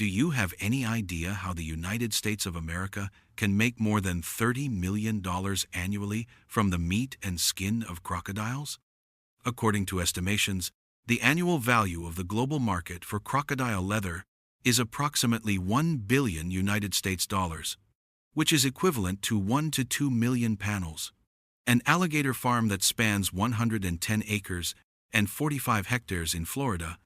Do you have any idea how the United States of America can make more than $30 million annually from the meat and skin of crocodiles? According to estimations, the annual value of the global market for crocodile leather is approximately 1 billion United States dollars, which is equivalent to 1 to 2 million panels. An alligator farm that spans 110 acres and 45 hectares in Florida,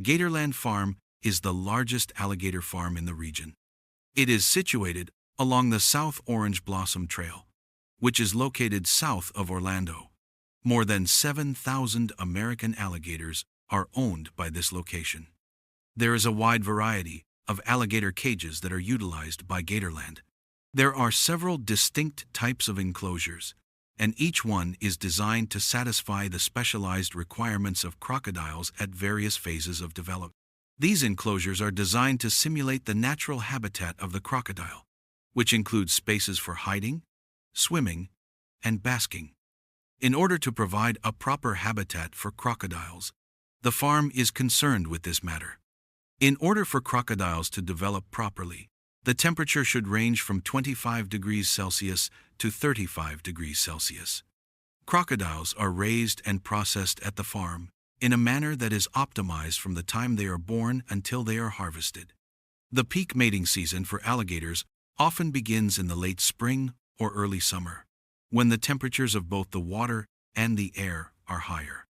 Gatorland Farm is the largest alligator farm in the region. It is situated along the South Orange Blossom Trail, which is located south of Orlando. More than 7,000 American alligators are owned by this location. There is a wide variety of alligator cages that are utilized by Gatorland. There are several distinct types of enclosures, and each one is designed to satisfy the specialized requirements of crocodiles at various phases of development. These enclosures are designed to simulate the natural habitat of the crocodile, which includes spaces for hiding, swimming, and basking. In order to provide a proper habitat for crocodiles, the farm is concerned with this matter. In order for crocodiles to develop properly, the temperature should range from 25 degrees Celsius to 35 degrees Celsius. Crocodiles are raised and processed at the farm in a manner that is optimized from the time they are born until they are harvested. The peak mating season for alligators often begins in the late spring or early summer, when the temperatures of both the water and the air are higher.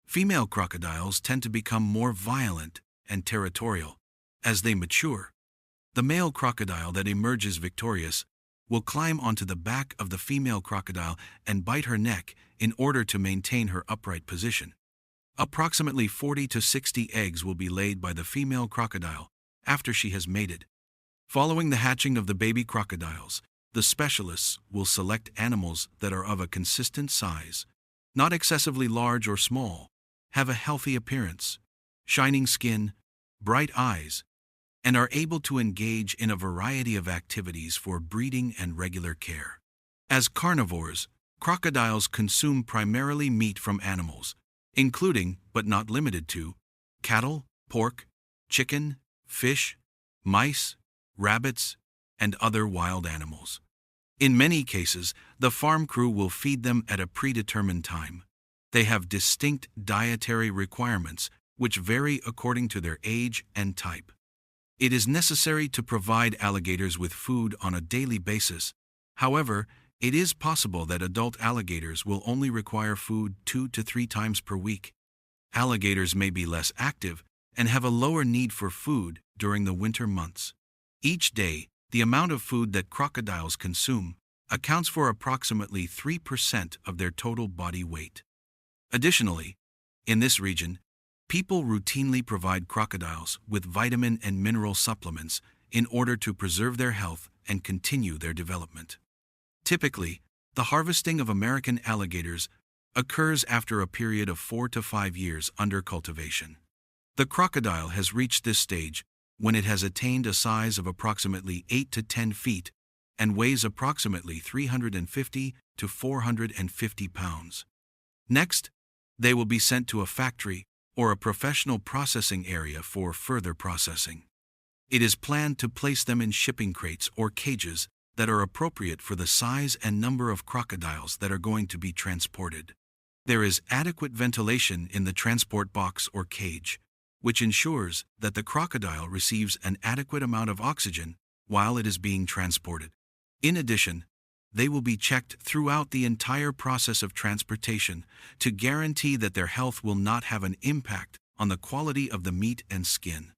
Female crocodiles tend to become more violent and territorial as they mature. The male crocodile that emerges victorious will climb onto the back of the female crocodile and bite her neck in order to maintain her upright position. Approximately 40 to 60 eggs will be laid by the female crocodile after she has mated. Following the hatching of the baby crocodiles, the specialists will select animals that are of a consistent size, not excessively large or small, have a healthy appearance, shining skin, bright eyes, and are able to engage in a variety of activities for breeding and regular care. As carnivores, crocodiles consume primarily meat from animals, including, but not limited to, cattle, pork, chicken, fish, mice, rabbits, and other wild animals. In many cases, the farm crew will feed them at a predetermined time. They have distinct dietary requirements, which vary according to their age and type. It is necessary to provide alligators with food on a daily basis. However, it is possible that adult alligators will only require food 2 to 3 times per week. Alligators may be less active and have a lower need for food during the winter months. Each day, the amount of food that crocodiles consume accounts for approximately 3% of their total body weight. Additionally, in this region, people routinely provide crocodiles with vitamin and mineral supplements in order to preserve their health and continue their development. Typically, the harvesting of American alligators occurs after a period of 4 to 5 years under cultivation. The crocodile has reached this stage when it has attained a size of approximately 8 to 10 feet and weighs approximately 350 to 450 pounds. Next, they will be sent to a factory or a professional processing area for further processing. It is planned to place them in shipping crates or cages that are appropriate for the size and number of crocodiles that are going to be transported. There is adequate ventilation in the transport box or cage, which ensures that the crocodile receives an adequate amount of oxygen while it is being transported. In addition, they will be checked throughout the entire process of transportation to guarantee that their health will not have an impact on the quality of the meat and skin.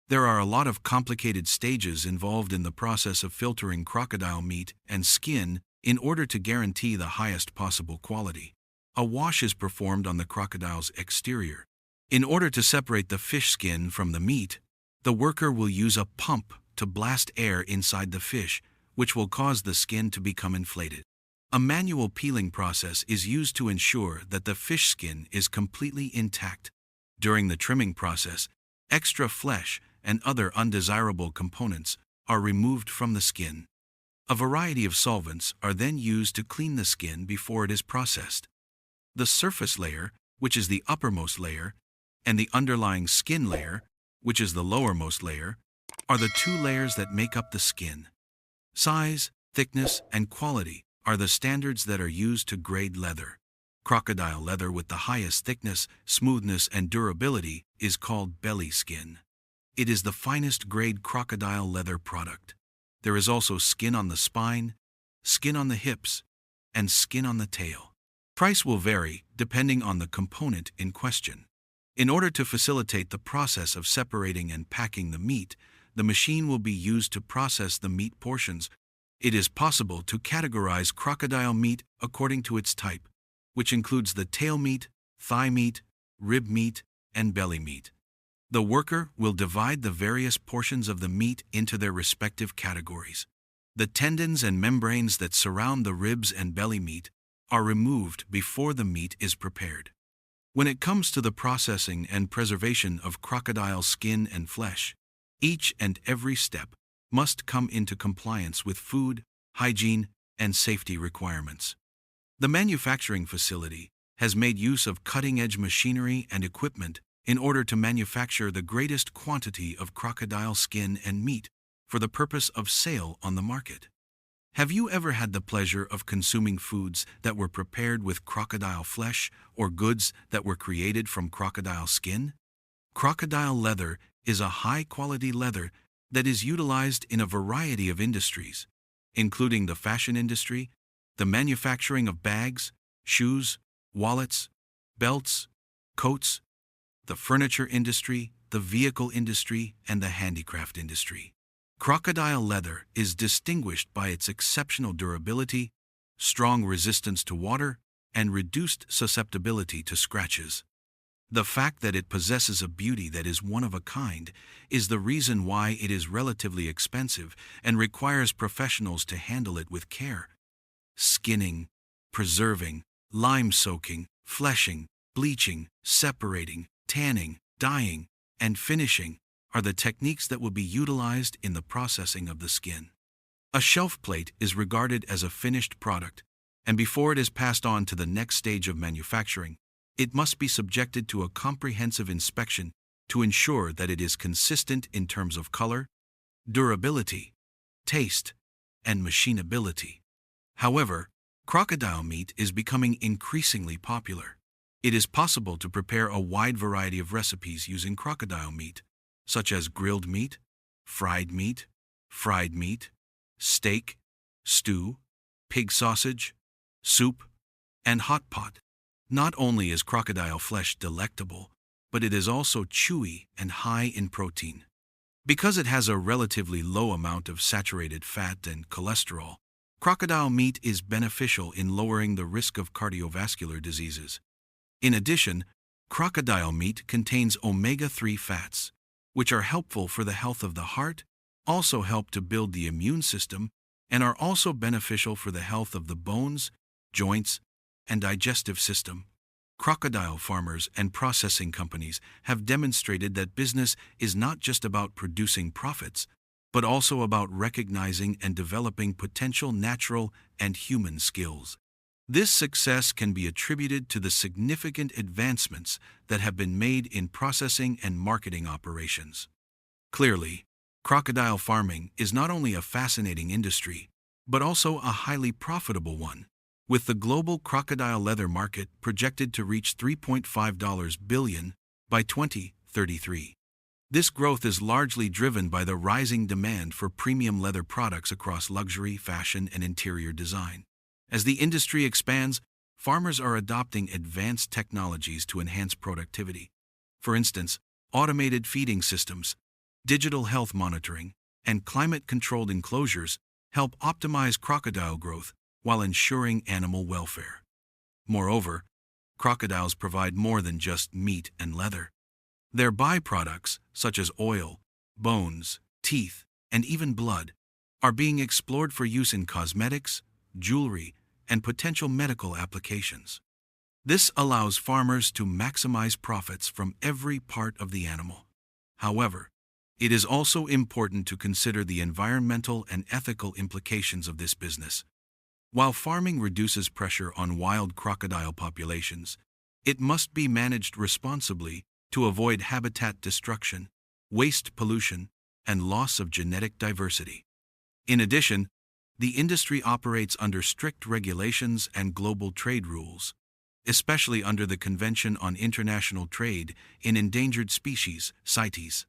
There are a lot of complicated stages involved in the process of filtering crocodile meat and skin in order to guarantee the highest possible quality. A wash is performed on the crocodile's exterior. In order to separate the fish skin from the meat, the worker will use a pump to blast air inside the fish, which will cause the skin to become inflated. A manual peeling process is used to ensure that the fish skin is completely intact. During the trimming process, extra flesh and other undesirable components are removed from the skin. A variety of solvents are then used to clean the skin before it is processed. The surface layer, which is the uppermost layer, and the underlying skin layer, which is the lowermost layer, are the two layers that make up the skin. Size, thickness, and quality are the standards that are used to grade leather. Crocodile leather with the highest thickness, smoothness, and durability is called belly skin. It is the finest grade crocodile leather product. There is also skin on the spine, skin on the hips, and skin on the tail. Price will vary depending on the component in question. In order to facilitate the process of separating and packing the meat, the machine will be used to process the meat portions. It is possible to categorize crocodile meat according to its type, which includes the tail meat, thigh meat, rib meat, and belly meat. The worker will divide the various portions of the meat into their respective categories. The tendons and membranes that surround the ribs and belly meat are removed before the meat is prepared. When it comes to the processing and preservation of crocodile skin and flesh, each and every step must come into compliance with food, hygiene, and safety requirements. The manufacturing facility has made use of cutting-edge machinery and equipment in order to manufacture the greatest quantity of crocodile skin and meat for the purpose of sale on the market. Have you ever had the pleasure of consuming foods that were prepared with crocodile flesh or goods that were created from crocodile skin? Crocodile leather is a high-quality leather that is utilized in a variety of industries, including the fashion industry, the manufacturing of bags, shoes, wallets, belts, coats, the furniture industry, the vehicle industry, and the handicraft industry. Crocodile leather is distinguished by its exceptional durability, strong resistance to water, and reduced susceptibility to scratches. The fact that it possesses a beauty that is one of a kind is the reason why it is relatively expensive and requires professionals to handle it with care. Skinning, preserving, lime soaking, fleshing, bleaching, separating, tanning, dyeing, and finishing are the techniques that will be utilized in the processing of the skin. A shelf plate is regarded as a finished product, and before it is passed on to the next stage of manufacturing, it must be subjected to a comprehensive inspection to ensure that it is consistent in terms of color, durability, taste, and machinability. However, crocodile meat is becoming increasingly popular. It is possible to prepare a wide variety of recipes using crocodile meat, such as grilled meat, fried meat, steak, stew, pig sausage, soup, and hot pot. Not only is crocodile flesh delectable, but it is also chewy and high in protein. Because it has a relatively low amount of saturated fat and cholesterol, crocodile meat is beneficial in lowering the risk of cardiovascular diseases. In addition, crocodile meat contains omega-3 fats, which are helpful for the health of the heart, also help to build the immune system, and are also beneficial for the health of the bones, joints, and digestive system. Crocodile farmers and processing companies have demonstrated that business is not just about producing profits, but also about recognizing and developing potential natural and human skills. This success can be attributed to the significant advancements that have been made in processing and marketing operations. Clearly, crocodile farming is not only a fascinating industry, but also a highly profitable one, with the global crocodile leather market projected to reach $3.5 billion by 2033. This growth is largely driven by the rising demand for premium leather products across luxury, fashion, and interior design. As the industry expands, farmers are adopting advanced technologies to enhance productivity. For instance, automated feeding systems, digital health monitoring, and climate-controlled enclosures help optimize crocodile growth while ensuring animal welfare. Moreover, crocodiles provide more than just meat and leather. Their byproducts, such as oil, bones, teeth, and even blood, are being explored for use in cosmetics, jewelry, and potential medical applications. This allows farmers to maximize profits from every part of the animal. However, it is also important to consider the environmental and ethical implications of this business. While farming reduces pressure on wild crocodile populations, it must be managed responsibly to avoid habitat destruction, waste pollution, and loss of genetic diversity. In addition, the industry operates under strict regulations and global trade rules, especially under the Convention on International Trade in Endangered Species, CITES.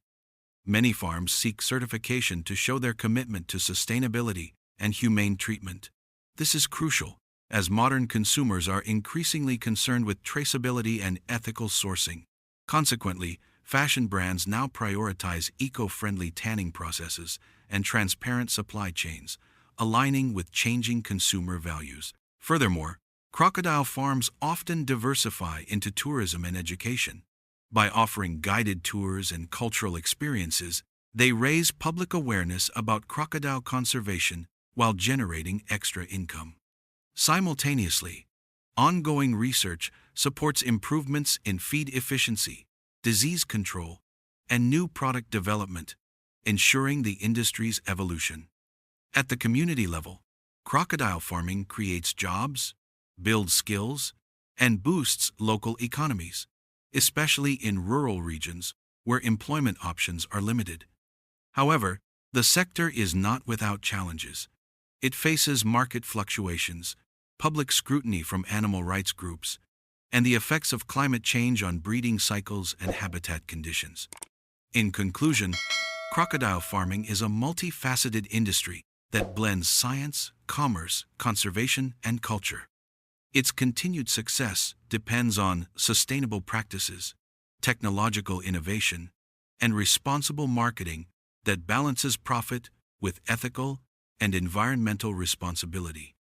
Many farms seek certification to show their commitment to sustainability and humane treatment. This is crucial, as modern consumers are increasingly concerned with traceability and ethical sourcing. Consequently, fashion brands now prioritize eco-friendly tanning processes and transparent supply chains, aligning with changing consumer values. Furthermore, crocodile farms often diversify into tourism and education. By offering guided tours and cultural experiences, they raise public awareness about crocodile conservation while generating extra income. Simultaneously, ongoing research supports improvements in feed efficiency, disease control, and new product development, ensuring the industry's evolution. At the community level, crocodile farming creates jobs, builds skills, and boosts local economies, especially in rural regions where employment options are limited. However, the sector is not without challenges. It faces market fluctuations, public scrutiny from animal rights groups, and the effects of climate change on breeding cycles and habitat conditions. In conclusion, crocodile farming is a multifaceted industry that blends science, commerce, conservation, and culture. Its continued success depends on sustainable practices, technological innovation, and responsible marketing that balances profit with ethical and environmental responsibility.